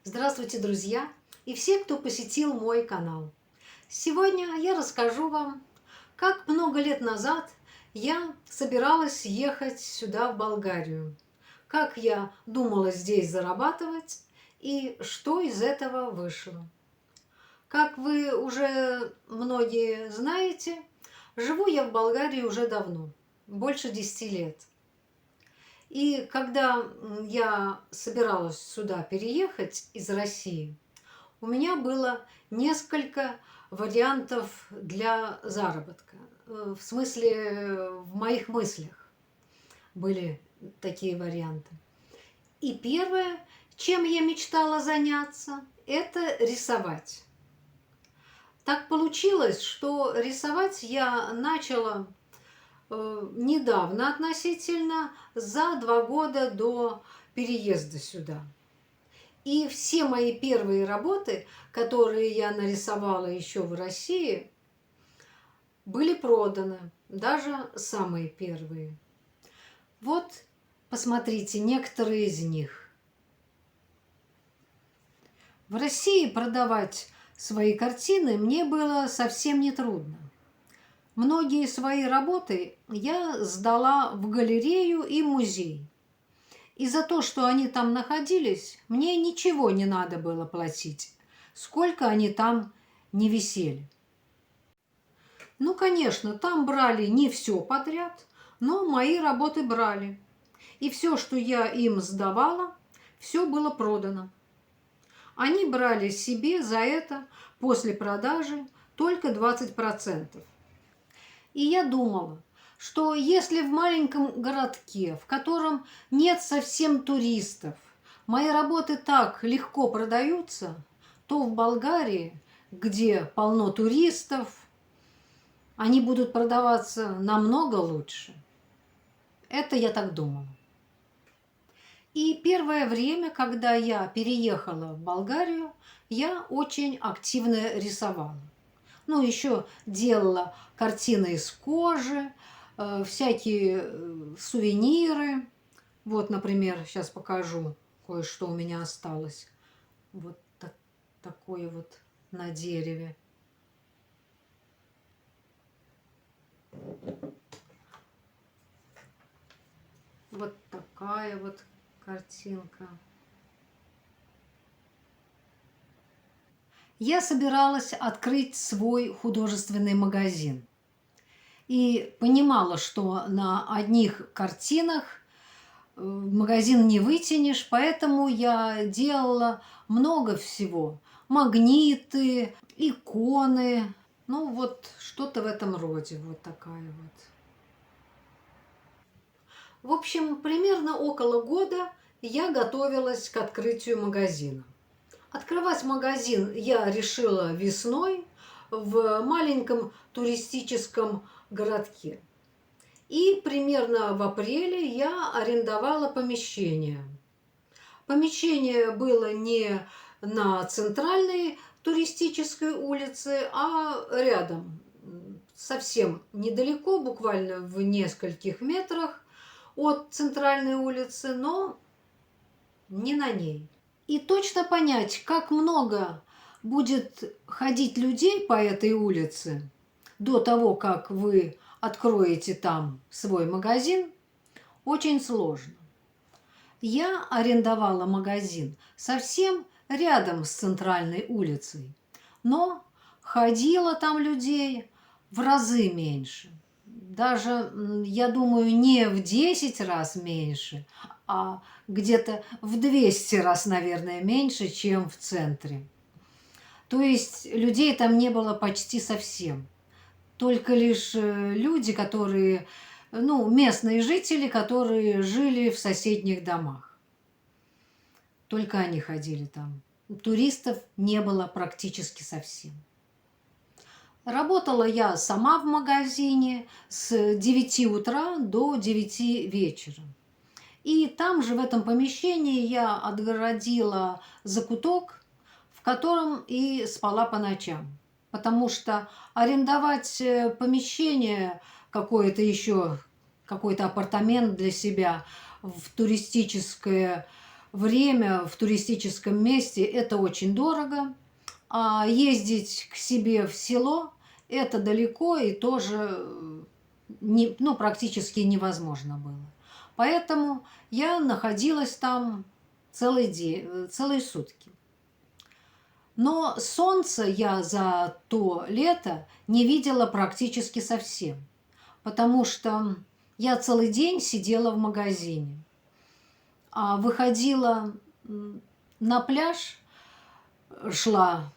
Здравствуйте, друзья, и все, кто посетил мой канал. Сегодня я расскажу вам, как много лет назад я собиралась ехать сюда, в Болгарию, как я думала здесь зарабатывать и что из этого вышло. Как вы уже многие знаете, живу я в Болгарии уже давно, больше 10 лет. И когда я собиралась сюда переехать из России, у меня было несколько вариантов для заработка. В смысле, в моих мыслях были такие варианты. И первое, чем я мечтала заняться, это рисовать. Так получилось, что рисовать я начала недавно относительно, за 2 года до переезда сюда. И все мои первые работы, которые я нарисовала еще в России, были проданы, даже самые первые. Вот, посмотрите, некоторые из них. В России продавать свои картины мне было совсем нетрудно. Многие свои работы я сдала в галерею и музей. И за то, что они там находились, мне ничего не надо было платить, сколько они там не висели. Ну, конечно, там брали не все подряд, но мои работы брали. И все, что я им сдавала, все было продано. Они брали себе за это после продажи только 20%. И я думала, что если в маленьком городке, в котором нет совсем туристов, мои работы так легко продаются, то в Болгарии, где полно туристов, они будут продаваться намного лучше. Это я так думала. И первое время, когда я переехала в Болгарию, я очень активно рисовала. Ну, еще делала картины из кожи, всякие сувениры. Вот, например, сейчас покажу кое-что у меня осталось. Вот такое вот на дереве. Вот такая вот картинка. Я собиралась открыть свой художественный магазин. И понимала, что на одних картинах магазин не вытянешь, поэтому я делала много всего. Магниты, иконы, ну вот что-то в этом роде, вот такая вот. В общем, примерно около года я готовилась к открытию магазина. Открывать магазин я решила весной в маленьком туристическом городке. И примерно в апреле я арендовала помещение. Помещение было не на центральной туристической улице, а рядом, совсем недалеко, буквально в нескольких метрах от центральной улицы, но не на ней. И точно понять, как много будет ходить людей по этой улице до того, как вы откроете там свой магазин, очень сложно. Я арендовала магазин совсем рядом с центральной улицей, но ходило там людей в разы меньше. Даже, я думаю, не в 10 раз меньше, а где-то в 200 раз, наверное, меньше, чем в центре. То есть людей там не было почти совсем. Только лишь люди, которые, ну, местные жители, которые жили в соседних домах. Только они ходили там. Туристов не было практически совсем. Работала я сама в магазине с 9 утра до 9 вечера. И там же, в этом помещении, я отгородила закуток, в котором и спала по ночам. Потому что арендовать помещение, какое-то еще, какой-то апартамент для себя в туристическое время в туристическом месте – это очень дорого, а ездить к себе в село – это далеко и тоже практически невозможно было. Поэтому я находилась там целый день, целые сутки. Но солнца я за то лето не видела практически совсем, потому что я целый день сидела в магазине, а выходила на пляж, шла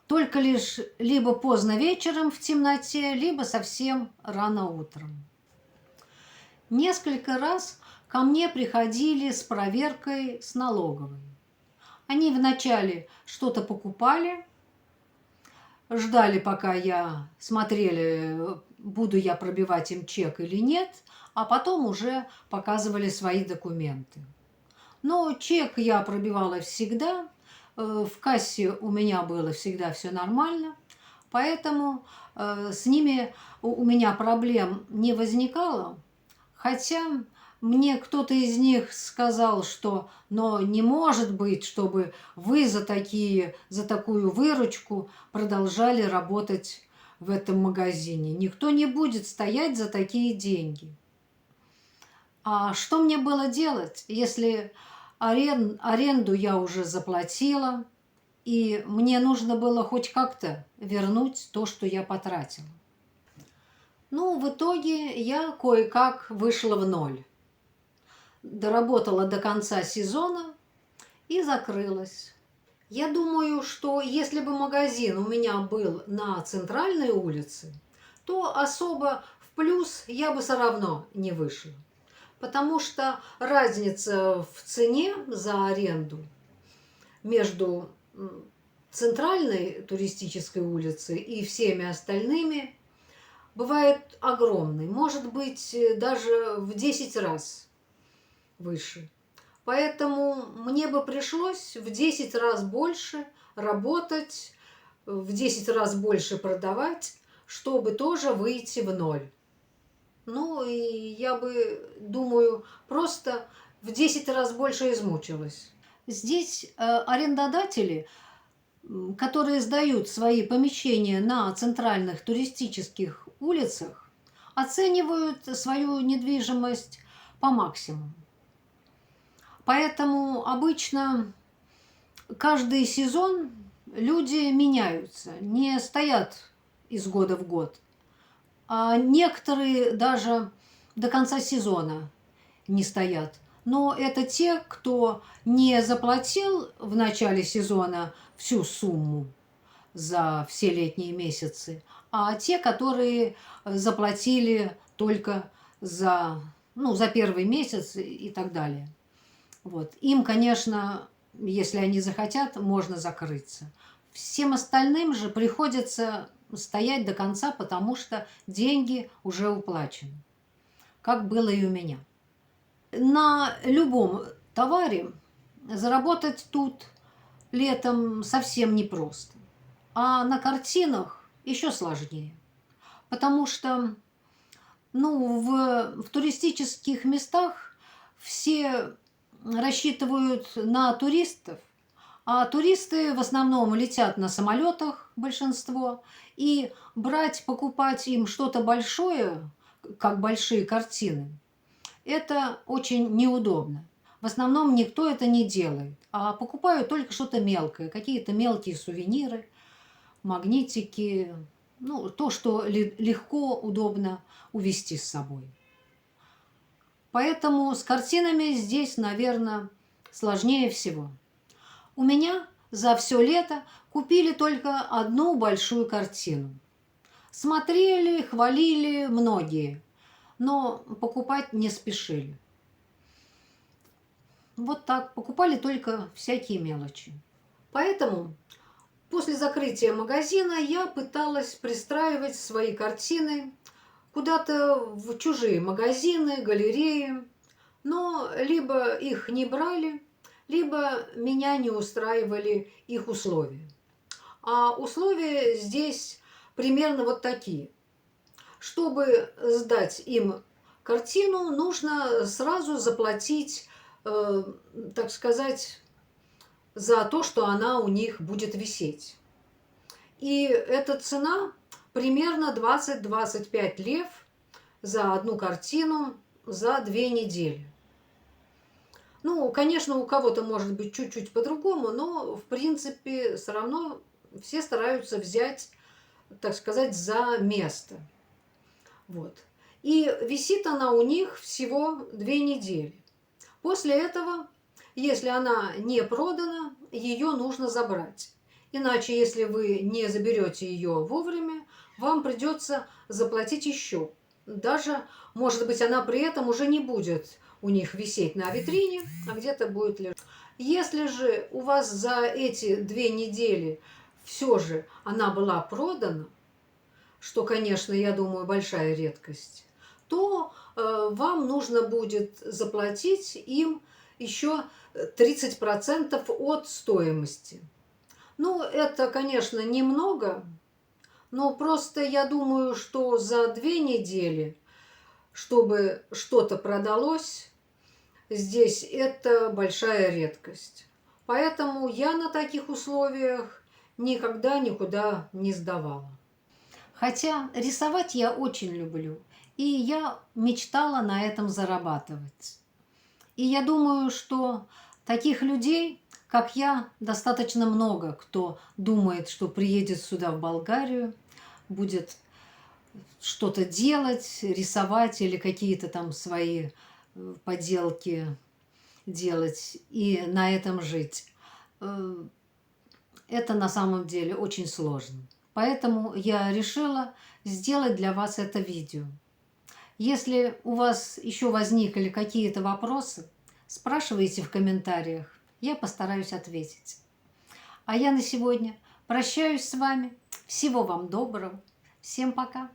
только лишь либо поздно вечером в темноте, либо совсем рано утром. Несколько раз ко мне приходили с проверкой с налоговой. Они вначале что-то покупали, ждали, пока смотрели, буду я пробивать им чек или нет, а потом уже показывали свои документы. Но чек я пробивала всегда, в кассе у меня было всегда все нормально, поэтому с ними у меня проблем не возникало, хотя мне кто-то из них сказал, что но не может быть, чтобы вы за такую выручку продолжали работать в этом магазине. Никто не будет стоять за такие деньги. А что мне было делать, если аренду я уже заплатила, и мне нужно было хоть как-то вернуть то, что я потратила? Ну, в итоге я кое-как вышла в ноль. Доработала до конца сезона и закрылась. Я думаю, что если бы магазин у меня был на центральной улице, то особо в плюс я бы все равно не вышла. Потому что разница в цене за аренду между центральной туристической улицей и всеми остальными бывает огромной. Может быть, даже в 10 раз выше. Поэтому мне бы пришлось в 10 раз больше работать, в 10 раз больше продавать, чтобы тоже выйти в ноль. Ну, и я бы, думаю, просто в 10 раз больше измучилась. Здесь арендодатели, которые сдают свои помещения на центральных туристических улицах, оценивают свою недвижимость по максимуму. Поэтому обычно каждый сезон люди меняются, не стоят из года в год. А некоторые даже до конца сезона не стоят. Но это те, кто не заплатил в начале сезона всю сумму за все летние месяцы, а те, которые заплатили только за первый месяц и так далее. Вот. Им, конечно, если они захотят, можно закрыться. Всем остальным же приходится стоять до конца, потому что деньги уже уплачены, как было и у меня. На любом товаре заработать тут летом совсем непросто, а на картинах еще сложнее, потому что в туристических местах все рассчитывают на туристов, а туристы в основном летят на самолетах, большинство, и покупать им что-то большое, как большие картины, это очень неудобно. В основном никто это не делает, а покупают только что-то мелкое, какие-то мелкие сувениры, магнитики, то, что легко, удобно увезти с собой. Поэтому с картинами здесь, наверное, сложнее всего. У меня за все лето купили только одну большую картину. Смотрели, хвалили многие, но покупать не спешили. Вот так, покупали только всякие мелочи. Поэтому после закрытия магазина я пыталась пристраивать свои картины куда-то в чужие магазины, галереи, но либо их не брали, либо меня не устраивали их условия. А условия здесь примерно вот такие. Чтобы сдать им картину, нужно сразу заплатить так сказать, за то, что она у них будет висеть. И эта цена примерно 20-25 лев за одну картину за 2 недели. Ну, конечно, у кого-то может быть чуть-чуть по-другому, но, в принципе, все равно все стараются взять, так сказать, за место. Вот. И висит она у них всего 2 недели. После этого, если она не продана, ее нужно забрать. Иначе, если вы не заберете ее вовремя, вам придется заплатить еще. Даже, может быть, она при этом уже не будет у них висеть на витрине, а где-то будет лежать. Если же у вас за эти 2 недели все же она была продана, что, конечно, я думаю, большая редкость, то вам нужно будет заплатить им еще 30% от стоимости. Ну, это, конечно, немного, но просто я думаю, что за 2 недели, чтобы что-то продалось, здесь это большая редкость. Поэтому я на таких условиях никогда никуда не сдавала. Хотя рисовать я очень люблю, и я мечтала на этом зарабатывать. И я думаю, что таких людей, как я, достаточно много, кто думает, что приедет сюда, в Болгарию, будет что-то делать, рисовать или какие-то там свои поделки делать и на этом жить. Это на самом деле очень сложно. Поэтому я решила сделать для вас это видео. Если у вас еще возникли какие-то вопросы, спрашивайте в комментариях, я постараюсь ответить. А я на сегодня прощаюсь с вами. Всего вам доброго. Всем пока.